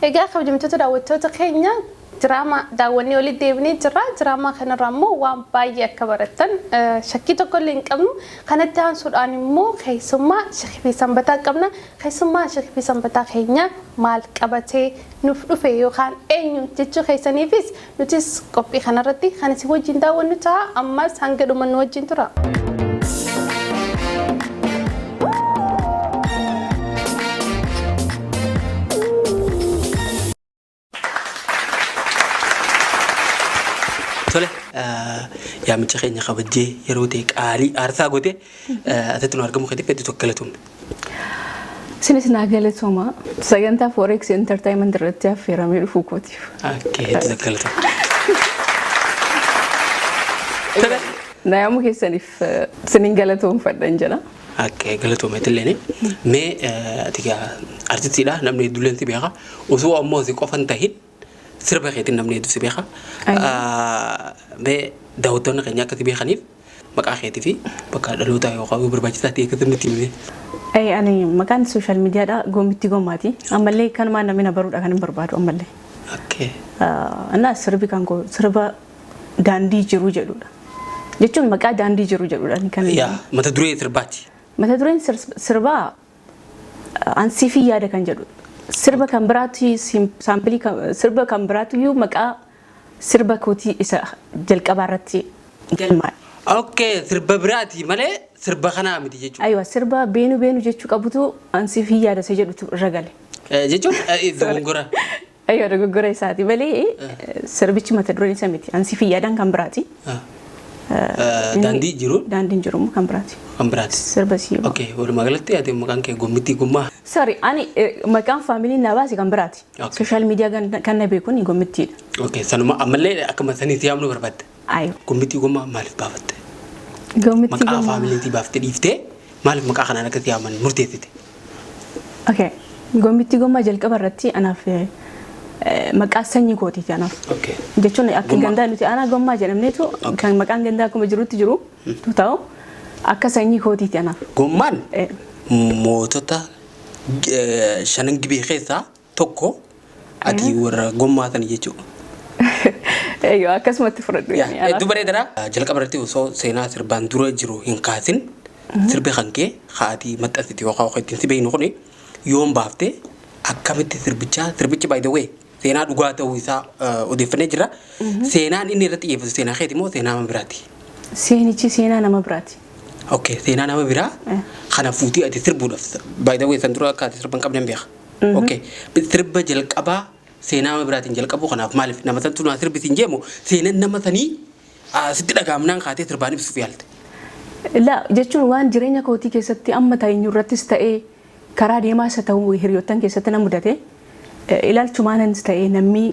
إيجا خبجمتو تداوتو تخينيا دراما داوني ولي ديبني دراما خنا رامو وان باي كبرتن شكيتو كل إنكمنو خنا تان سوداني مو خيسما شخي في سنبتا قبنا خيسما شخي في سنبتا خينيا مال كبتي نفرفه يو خان أينو تجو خيساني فيس نتيس كوبي خنا رتي خنا سوى جندا ونتا أما سانجدو من وجين ترى يا من تخيني خبجي يروتك علي أرثا قوتي أتتنو أرقمو خدي بدي توكلتهم سنتنا قالتهما سجنتا فوركس انترتينمنت رتيا في رامي فوكوتي أوكي توكلتهم تبع نعم كي سنف سنين قالتهم فردنجنا أوكي قالتهم هتليني ما تيجا أرتيتي لا نمني دولين تبيها وسوا موزي كوفن تهين سربا خيتين نمني دوسي بيها be daawwattoonni keenya akka beekaniif maqaa keetii fi bakka dhaloota yookaan barbaachisaa ta'e akka nutti himne. Ani maqaan social media dha Goomitti Goomaati. Ammallee kan maan namni na baruudha kan hin barbaadu ammallee. Okay. Ana sirbi kan koo sirba daandii jiru jedhudha. Jechuun maqaa daandii jiru jedhudha kan. Yaa mata duree sirbaati. Mata dureen sirba ansii fi yaada kan jedhu. Sirba kan biraatu saampilii sirba kan biraatu iyyuu maqaa sirba kooti isa jalqabaarratti galmaa. Okay, sirba biraati malee sirba kanaa miti jechuudha. Aywa sirba beenu jechuu qabutu ansii fi yaada isa jedhutu ragale. Jechuun dogoggora. Aywa dogoggora isaati malee sirbichi mata dureen isa miti ansii fi yaadaan kan biraati. Daandii jiru. Daandiin jiru kan biraati. Kan biraati. Sirba sii. Okay, walumaa galatti ati maqaan kee Goomitti Goomaa. Sorry, ani maqaan faamilii na baase kan biraati. Social media kan na beekuni Goomittiidha. Okay, sanuma ammallee akkuma sanii siyaamnu barbaadde. Aywa. Goomitti Goomaa maaliif baafatte? Goomitti Goomaa. Maqaa faamiliitii baaftee dhiiftee maaliif maqaa kanaan akka siyaaman murteessite? Okay, Goomitti Goomaa jalqaba irratti anaaf maqaa sanyii kootiiti anaaf. Okay. Jechuun akka gandaa nuti ana Goomaa jedhamneetu kan maqaan gandaa akkuma jirutti jiru ta'u akka sanyii kootiiti anaaf. Goomaan mootota shanan gibee keessaa tokko ati warra Goomaa sana jechuudha. Eeyyoo akkasumatti fudhadhu. Hedduu bareedaadha. Jalqaba irratti osoo seenaa sirbaan dura jiru hin kaasin sirbi kan kee haati maxxansiti yookaan ittiin si beeknu kuni yoon baaftee akkamitti sirbichi by the way seenaa dhugaa ta'uu isaa odeeffannee jira. Seenaan inni irratti xiyyeeffatu seenaa keeti moo seenaa nama biraati? Seenichi seenaa nama biraati. Okay, seenaa nama biraa kana fuutii ati sirbuudhaaf by the way san dura akka ati sirban qabdan beeka. Okay, sirba jalqabaa seenaa nama biraatiin jalqabu kanaaf maaliif nama santu na sirbisiin jeemu seenaan nama sanii sitti dhagaamnaan kaatee sirbaan ibsuuf yaalte. La jechuun waan jireenya kootii keessatti amma taa'inyu irrattis ta'ee karaa deemaa isa ta'uu hiriyoottan keessatti na mudate ilaalchumaanis ta'ee namni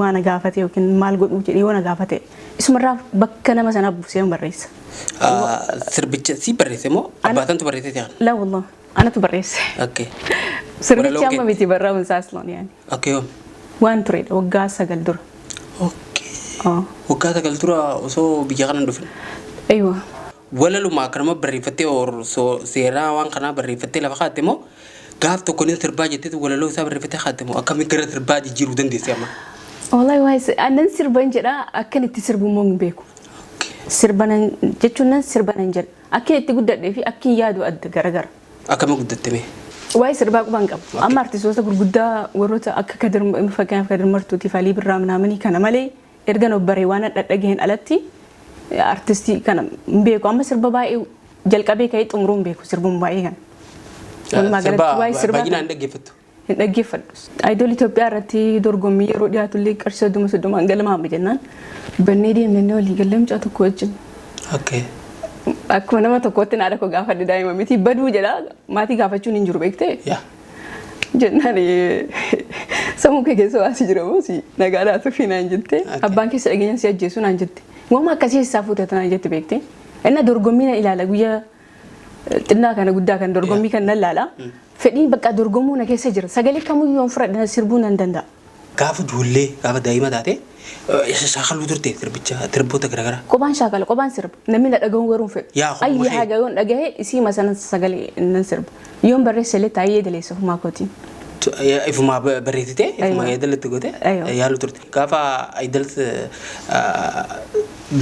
waan gaafate yookiin maal godhuu jedhee waan gaafate isumarraa bakka nama sana buusee barreessa. Sirbicha si barreesse moo abbaatantu barreesse ta'an? La wallah anatu barreesse. Okay. Sirbichi amma miti barraa'uun isaas loon yaani. Okay. Waan turedha waggaa 9 dura. Okay. Waggaa 9 dura osoo biyya kana dhufin. Aywa. Walaluma akkanuma barreeffattee seeraa waan kanaa barreeffattee lafa kaa'atte moo gaaf tokko ni sirbaa jettee walaloo isaa barreeffattee kaa'atte moo akkamitti gara sirbaa jijjiiruu dandeesse amma? Wallahi waayee anan sirban jedha akkan itti sirbu moo hin beeku. Sirbanan jechuun nan sirbanan jedha akka itti guddadhee fi akka yaadu adda garagara. Akkami guddatte mee? Waayee sirbaa quban qabu. Amma artistoota gurguddaa warroota akka fakkeenyaaf Kadir Martuutii fi Alii Birraa manaamanii kana malee erga nobbaree waan dhadhageen alatti artistii kana beeku amma sirba baay'ee jalqabee ka'ee xumuruun beeku sirbuun baay'ee kan. Walumaa galatti waayee sirbaa baay'inaan dhaggeeffattu. Hin dhaggeeffadhu. Ayidool Itoophiyaa irratti dorgommii yeroo dhiyaatullee qarshii 30 galmaama jennaan bannee deemnee walii gallee mucaa tokko wajjin. Okay. Akkuma nama tokkotti naadha koo gaafadhe daa'ima miti baduu jedha maatii gaafachuun hin jiru beektee. Jennaan sammuu kee keessa waasi jira moo si nagaadhaa tufi naan jette abbaan keessa dhageenyaan si ajjeessu naan jette. Wama akkasii isaa fuutata naan jette beektee. Inni dorgommii na ilaala guyyaa xinnaa kana guddaa kan dorgommii kan nan ilaala. Fedhiin bakka dorgomuu na keessa jira. Sagalee kamiyyuu on fudhadha sirbuu nan danda'a. Gaafa ijoollee gaafa daa'ima taate shaakaluu turte sirbicha sirboota garaagaraa. Qophaan shaakala qophaan sirba namni na dhagahuun waruun fedhu. Ayyi haga yoon dhagahee isii masana sagalee nan sirba. Yoon barreessa illee taa'ee daleessa ofumaa kootiin. ifuma bareetite ifuma eedalatti goote yaalu turte gaafa eedalti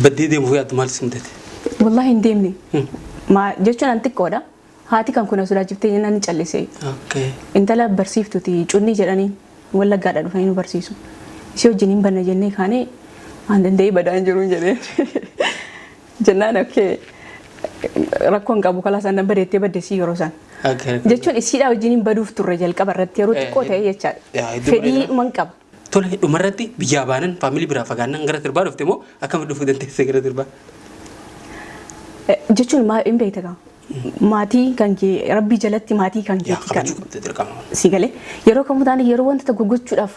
baddee deemuuf yaaddu maal simtete wallahi hin deemne ma jechuun an xiqqoodha haati kan kuna sodaachiftee jennaan callisee intala barsiiftuti cunni jedhanii wallaggaadha dhufanii nu barsiisu isii wajjin hin banna jennee kaanee waan danda'ee badaan jiruun jedhee jennaan akkee rakkoon qabu kalaa isaan bareettee baddeessii yeroo isaan jechuun isiidhaa wajjin baduuf turre jalqaba irratti yeroo xiqqoo ta'e jechaadha fedhii dhuman qaba. Tole dhumarratti biyyaa baanan faamilii biraa fagaannan gara sirbaa dhufte moo akkamitti dhufuu dandeesse gara sirbaa? Jechuun maa hin beektaa maatii kan kee rabbii jalatti maatii kan kee kan si galee yeroo kamuu taane yeroo wanta gurgurachuudhaaf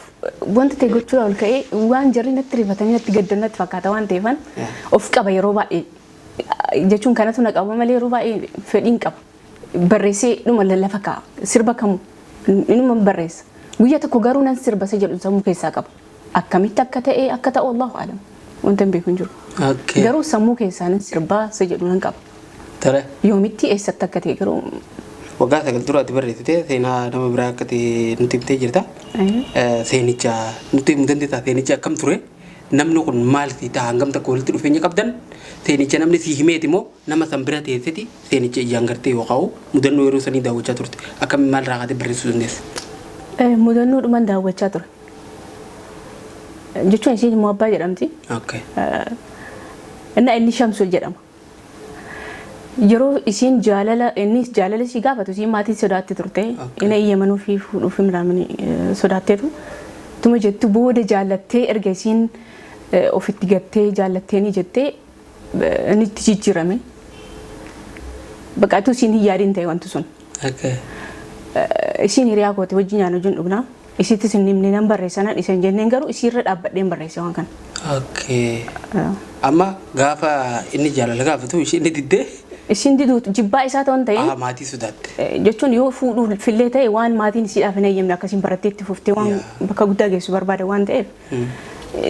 wanta ta'e gochuudhaaf ol ka'ee waan jarri natti rifatanii natti gaddannatti fakkaata waan ta'eefan of qaba yeroo baay'ee jechuun kanatu na qaba malee yeroo baay'ee fedhiin qaba. Barreessee dhuma lallafa ka'a sirba kamuu inuma barreessa guyyaa tokko garuu nan sirba isa jedhu sammuu keessaa qaba akkamitti akka ta'e akka ta'u Allahu aalam wanta hin beeku hin jiru garuu sammuu keessaa nan sirba isa jedhu nan qaba. Tare yoomitti eessatti akka ta'e garuu waggaa sagal duraatti barreessite seenaa nama biraa akka ta'e nuti himtee jirta seenicha nuti himuu dandeessaa seenicha akkam ture namni kun maal siidha hangam takka walitti dhufeenya qabdan seenicha namni si himeeti moo nama san bira teessiti seenicha iyyaan gartee yoo qabu mudannoo yeroo sanii daawwachaa turte akkam maal raaqate barreessuu dandeessa? Mudannoo dhuman daawwachaa ture jechuun isiin immoo abbaa jedhamti. Inni Shamsul jedhama. Yeroo isiin innis jaalala si gaafatu isiin maatii sodaatti turte inni iyyamanuu fi fuudhuuf midhaan sodaatteetu tuma jettu booda jaallattee erga isiin ofitti gattee jaallattee ni jettee inni itti jijjiirame baqaatu isiin hin yaadin ta'e wanti sun. Isiin hiriyaa kooti wajjin nyaannu wajjin dhugnaa isittis hin himne nan barreessanaan isaan jenneen garuu isiirra dhaabbadheen barreesse waan kana. Amma gaafa inni jaalala gaafatu inni diddee isin didu jibbaa isaa ta'an ta'e maatii sodaatte jechuun yoo fuudhu fillee ta'e waan maatiin isiidhaaf hin eeyyamne akkasiin barattee itti fuftee waan bakka guddaa geessu barbaada waan ta'eef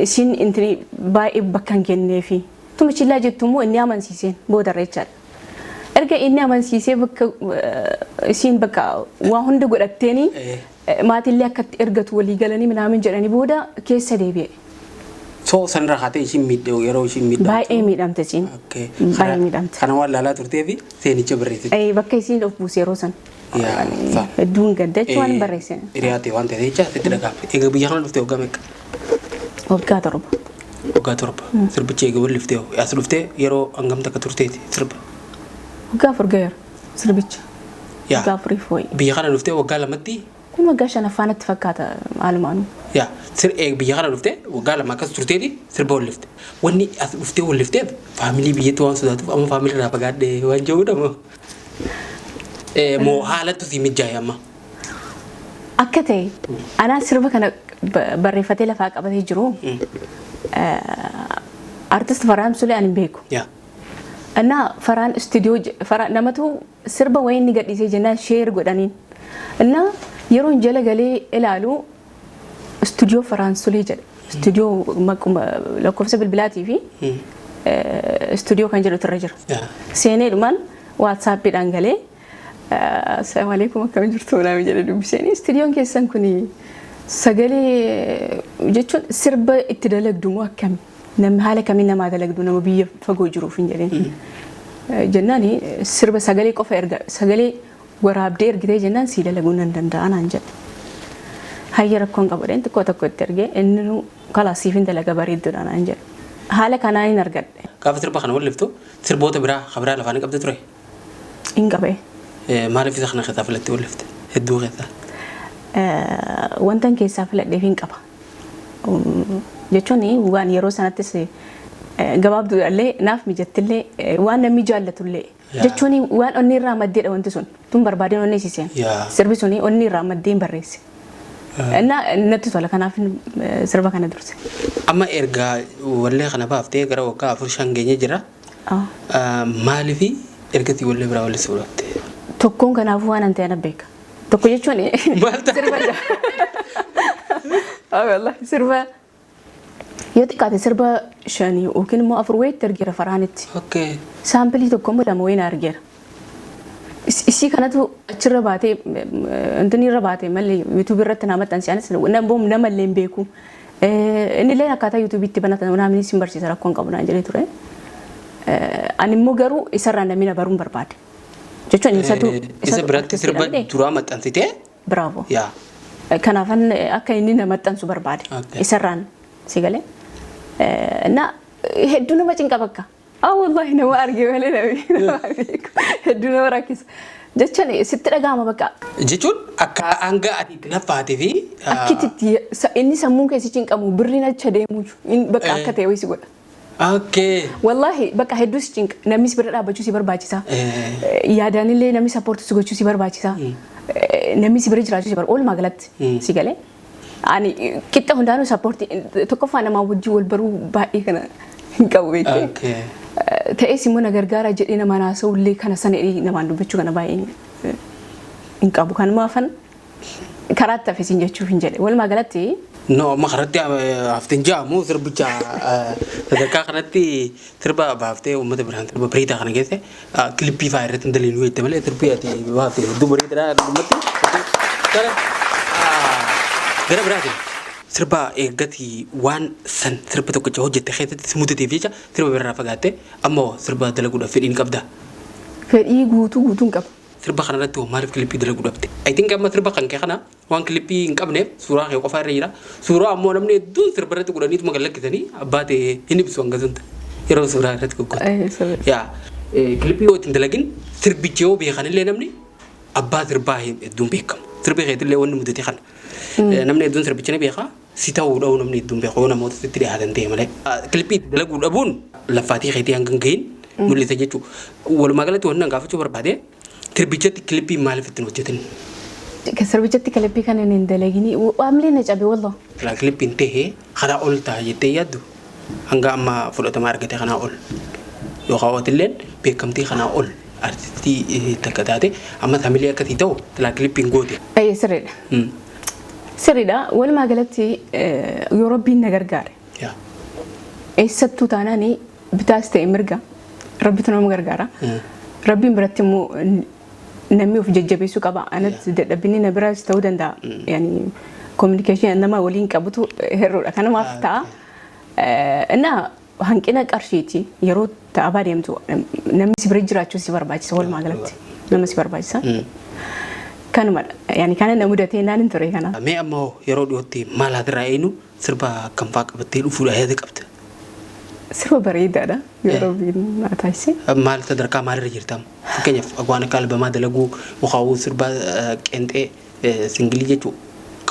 isin intini baay'ee bakka hin kenneefi tuma chillaa jettu immoo inni amansiiseen boodarra jechaadha. Erga inni amansiisee bakka isin bakka waa hunda godhatteeni maatiillee akkatti ergatu walii galanii midhaan jedhanii booda keessa deebi'e. So sanra hate isin midde yeroo isin midde baay'ee miidhamte siin baay'ee miidhamte kana waan laalaa turtee fi seenicha barreessite bakka isin of buuse yeroo san hedduun gaddachuu waan barreesse hiriyaate waan ta'e jecha itti dhagaafte egaa biyya kana dhuftee waggaa meeqa? Waggaa torba sirbicha egaa wal dhuftee as dhuftee yeroo hangam takka turteeti sirba? Waggaa afur gaheera sirbicha waggaa afurii fooyi biyya kana dhuftee waggaa lamatti kun waggaa shanaffaanatti fakkaata haalumaanu. Biyya kana dhuftee waggaa lama akkas turteeti sirba wal dhufte wanni as dhuftee wal dhufteef faamilii biyyatti waan sodaatuuf amma faamilii irraa fagaadhee waan jedhudha moo haalatu si mijaa'e amma? Akka ta'e anaa sirba kana barreeffatee lafaa qabatee jiru artist Faraan Sulee ani beeku. Annaa Faraan istuudiyoo namatu sirba wayii inni gadhiisee jennaan sheer godhaniin innaa yeroo jala galee ilaalu istuudiyoo Faraan Sulee jedha istuudiyoo lakkoofsa bilbilaatii fi istuudiyoo kan jedhutu irra jira. Seenee dhumaan waatsaappiidhaan galee assalamu alaikum akkam jirtu naami jedhe dubbiseen istuudiyoon keessan kun sagalee jechuun sirba itti dalagdu moo akkami namni haala kamiin namaa dalagdu nama biyya fagoo jiruuf hin jedheen jennaan sirba sagalee qofa erga sagalee waraabdee ergitee jennaan sii dalaguu nan danda'a naan jedhe. Hayya rakkoon qabadeen xiqqoo tokko itti ergee inni kalaasiifin dalaga bareedduudha naan jedhe. Haala kanaan hin argadhe. Gaafa sirba kana wal dhuftu sirboota biraa lafaan qabde ture? Hin qabee. Maaliif isa kana keessaa filattee wal dhufte? Hedduu keessaa? Wantan keessaa filadheef hin qaba. Jechuun waan yeroo sanattis gabaabduudhaallee naaf mijattillee waan namni jaallatullee jechuun waan onni irraa maddeedha wanti sun tun barbaadeen onni siiseen sirbi suni onni irraa maddeen barreesse. Natti tola kanaaf sirba kana durse. Amma ergaa wallee kana baaftee gara waggaa 4-5 geenye jira. Maaliif ergatii wallee biraa wallee suuraatte? Tokkoon kanaafuu waan an ta'e na beeka. Tokko jechuun sirba yoo xiqqaate sirba 5 yookiin immoo 4 wayiitti argeera Faraanitti. Saampilii tokko immoo 2 wayiin argeera. isii kanatu achirra baatee intini irra baatee malee YouTube irratti nama maxxansiyaanis nama illee hin beeku. Inni illee akkaataa YouTube itti banatan namni isin barsiisa rakkoon qabu naan jedhee ture. Ani immoo garuu isarraa namni na baruun barbaade. Jechuun isa biratti sirba duraa maxxansitee? Bravo. Kanaafan akka inni na maxxansu barbaade. Isarraan si galee. Na hedduu nama cinqa bakka. Wallahi nama argee malee nama beeku. Hedduu nama rakkisa. Jechuun sitti dhagahama bakka. Jechuun akka hanga ati laffaatee fi akkititti inni sammuun keessi cinqamu birriin acha deemu bakka akka ta'e wayisi godha. Wallahi bakka hedduu si cinqa namnis bira dhaabbachuu si barbaachisa. Yaadaan illee namni sappoortii si gochuu si barbaachisa. Namni si bira jiraachuu si barbaachisa. Oolmaa galatti si galee. Ani qixxa hundaanuu sappoortii tokkoffaa namaa wajjin wal baruu baay'ee kana hin qabu beekte. Ta'es immoo na gargaara jedhee nama naasa'u illee kana sana namaan dubbachuu kana baay'ee hin qabu. Kanumaafan karaatti hafe siin jechuuf hin jedhe. Walumaa galatti no makaratti hafteen jaamu sirbicha sadarkaa kanatti sirba baaftee uummata biraan sirba bareedaa kana keessa kilippii fa'aa irratti daliiluu jettee malee sirbii ati baaftee hedduu bareedaadha dhummatti. Gara biraatiin sirba eeggati waan san sirba tokkicha hojjette keessatti mudateef jecha sirba birraa fagaattee ammoo sirba dalaguudhaaf fedhiin qabda. Fedhii guutuun qaba. Sirba kanarratti maaliif kilippii dalaguu dhabde? I think amma sirba kan kee kana waan kilippii hin qabneef suuraa kee qofaa irra jira. Suuraa ammoo namni hedduun sirba irratti godhaniitu magallakkisanii abbaate hin ibsu hanga sunta yeroo suuraa irratti goggoota. Kilippii yoo ittiin dalagin sirbichi yoo beekanillee namni abbaa sirbaa hedduun beekamu. Sirbi keetillee wanni mudate kana. Namni hedduun sirbicha ni beeka. Si ta'uu dha'uu namni hedduun beeku yoo namoota sitti dhiyaatan ta'e malee. Kilippii dalaguu dhabuun laffaatii keetii hanga hin gahin mul'isa jechuudha. Walumaa galatti wanni an gaafachuu barbaade sirbichatti kilippii maaliif ittiin hojjetan? Sirbichatti kilippii kan hin dalagini waamlee na cabe wallah. Kilippiin ta'ee kanaa ol ta'a jettee yaaddu hanga amma fudhatama argate kanaa ol yoo kaawwatilleen beekamtii kanaa ol artistii takka taate amma familii akkasii ta'u kilippiin goote. Sirriidha. Sirriidha. Walumaa galatti yoo rabbiin na gargaare. Eessattuu taanaanii bitaas ta'e mirga rabbitu nama gargaara. Rabbiin biratti immoo namni of jajjabeessuu qaba. Anatti dadhabbiin na biraas ta'uu danda'a. Yani communication nama waliin qabutu herroodha. Kanaaf ta'a. Innaa hanqina qarshiiti yeroo ta'abaa deemtu namni si bira jiraachuu si barbaachisa walumaa galatti. Nama si barbaachisa. Kanumadha. Yani kana na mudatee naan hin ture kana. Mee ammoo yeroo dhiyootti maal hadirraa eenyu sirba kam fa'aa qabattee dhufuudha yaada qabda? Sirba bareedaadha yeroo biin taasise. Maal sadarkaa maalirra jirtam? Fakkeenyaaf waan akka albamaa dalaguu mukaawuu sirba qeenxee singilii jechuu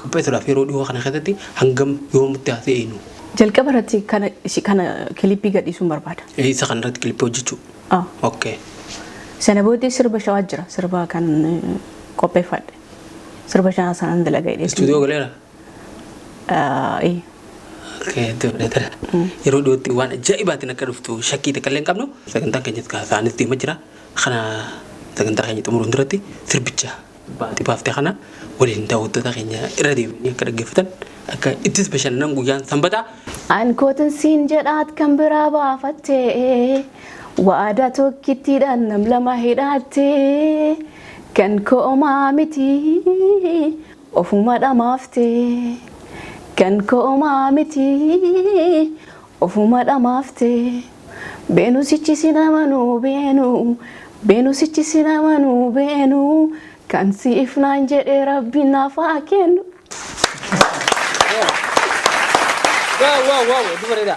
qopheessuudhaaf yeroo dhiyoo kana keessatti hangam yoomutti haasee eenyu? Jalqaba irratti kana kilippii gadhiisuun barbaada. Isa kanarratti kilippii hojjechuu? Okay. Sana booddee sirba shawaa jira sirba kan qopheeffadhe. Sirba shawaa sanaan dalagaa jedhee. Istuudiyoo galeera? Yeroo dhiyootti waan ajaa'ibaatiin akka dhuftu shakkii takka illee hin qabnu sagantaa keenyatti kaasaanis deema jira. Kana sagantaa keenya xumuruun duratti sirbicha baaftee kana waliin daawwattoota keenya irra deemanii akka dhaggeeffatan akka ittis bashannanan guyyaan sanbataa. An kootin siin jedhaat kan biraa baafattee waadaa tokkittiidhaan nam lama hidhaattee kan koomaa miti ofuma dhamaaftee. Kan koomaa miti ofuma dhamaaftee beenu sichi sinamanu beenu sichi sinamanu beenu kan siif naan jedhee rabbiin naaf haa kennu. Wow, bareeda.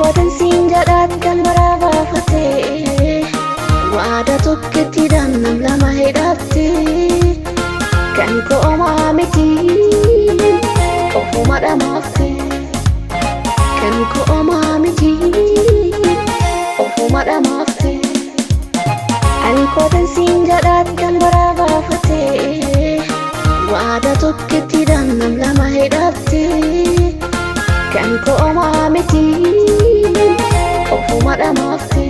Kootan siin jedhaat kan biraa baafattee waadaa tokkittiidhaan nam lama hidhaattee kan koomaa miti ofuma dhamaaftee kan koomaa miti ofuma dhamaaftee ani Ani kodan sinjadaat kan barabaafate waada tokkitti daannam lama hidhatte kan koomaa miti ofuma dhamaafte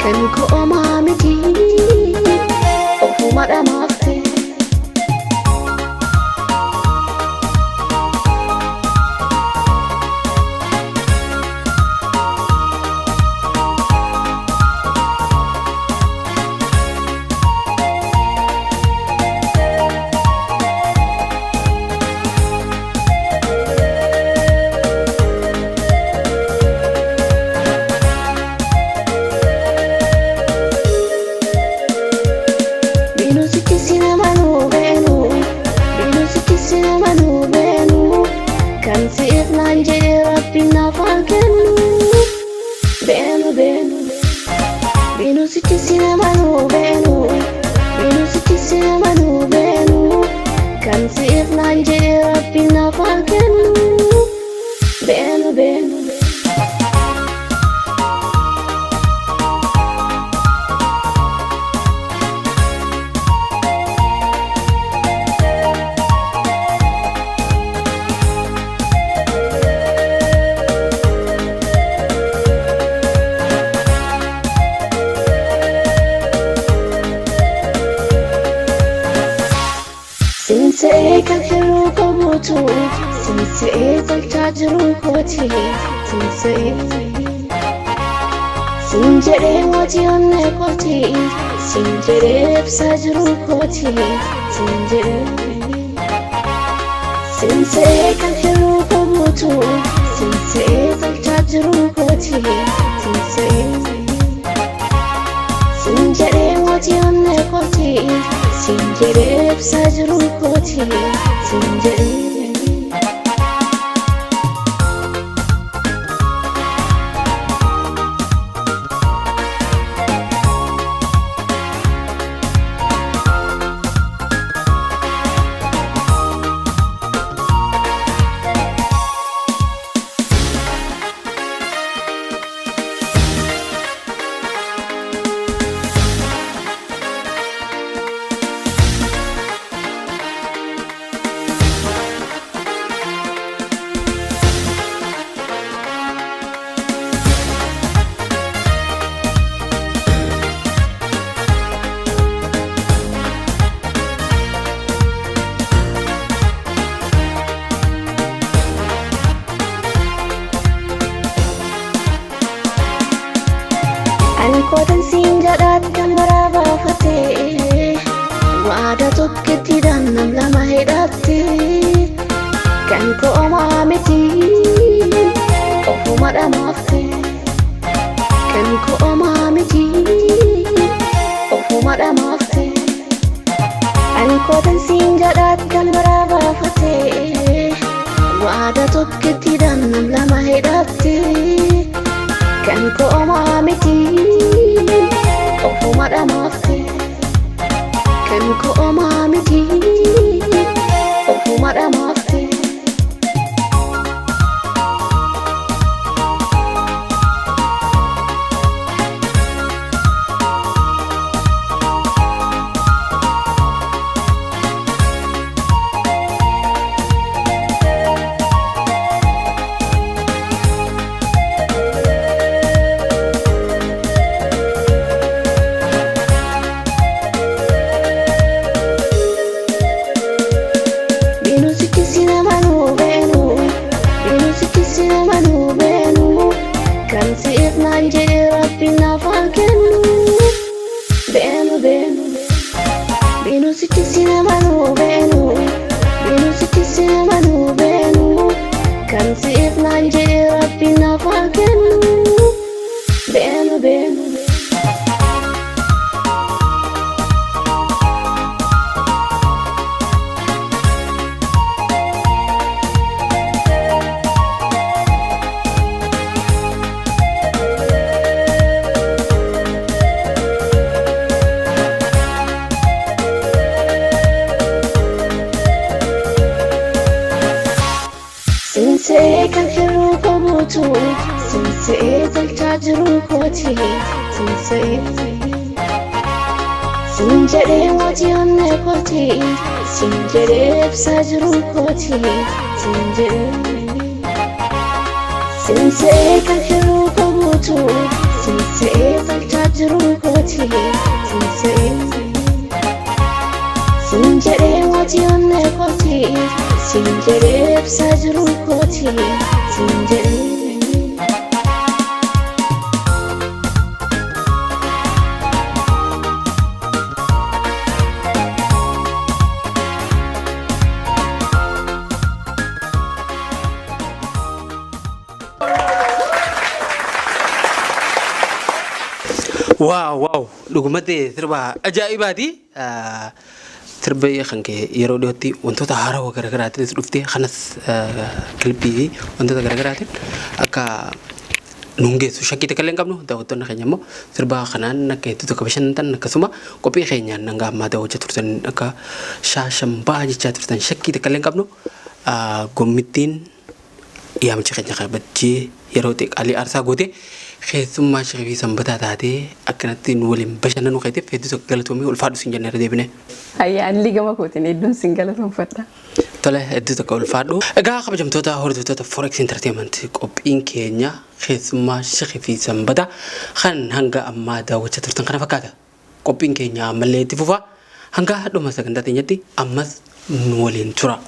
kan koomaa miti ofuma dhamaafte. Sinsee kan hiruu qabuutu sinsee tolchaa jiru kooti sinsee sinjedhee mootii onnee kooti sinjedhee ibsaa jiru kooti sinjedhee sinsee kan hiruu qabuutu sinsee tolchaa jiru kooti sinsee sinjedhee mootii onnee kooti sinjedhee ibsaa jiru kooti sinjedhee. Kodan sinjadaat kan barabaafate waada tokkitti daannam lama hidhatte kan koomaa miti ofuma dhamaafte kan koomaa miti ofuma dhamaafte. Ani kodan sinjadaat kan barabaafate waada tokkitti daannam lama hidhatte kan koomaa miti ofuma dhamaafte kan koomaa miti ofuma dhamaafte. Sinsee kan hiruu qabuutu sinsee tolchaa jiru kooti sinsee. Sinjere wati onne koti, sinjere ibsajiru koti, sinjere. Sinse kalhiru kobutu, sinse kalchajiru koti, sinse. Sinjere wati onne koti, sinjere ibsajiru koti, sinjere. Wow, dhugumatti sirba ajaa'ibaati. Sirba kan kee yeroo dhiyootti wantoota haarawaa garaagaraatiin dhuftee kanas kilipii fi wantoota garaagaraatiin akka nungeessu shakkii takka illee hin qabnu daawwattoonni keenya immoo sirba kanaan akka hedduu tokko bashannantan akkasuma qophii keenyaan hanga ammaa daawwachaa turtan akka shaashambaa jechaa turtan shakkii takka illee hin qabnu gommittiin yaamicha keenya qabachee yeroo ta'e qaalii aarsaa gootee keessummaa shaqii sanbataa taatee akkanatti nu waliin bashannanuu keetiif hedduu tokko galatoomii ulfaadhu siin jennee irra deebine. Ayyaanni gama kootiin hedduun siin galatoomfadha. Tole hedduu tokko ulfaadhu. Egaa kabajamtoota hordoftoota Forex Entertainment qophiin keenya keessummaa shaqii fi sanbataa kan hanga ammaa daawwachaa turtan kana fakkaata. Qophiin keenya ammallee itti fufa hanga dhuma sagantaa teenyatti ammas nu waliin tura.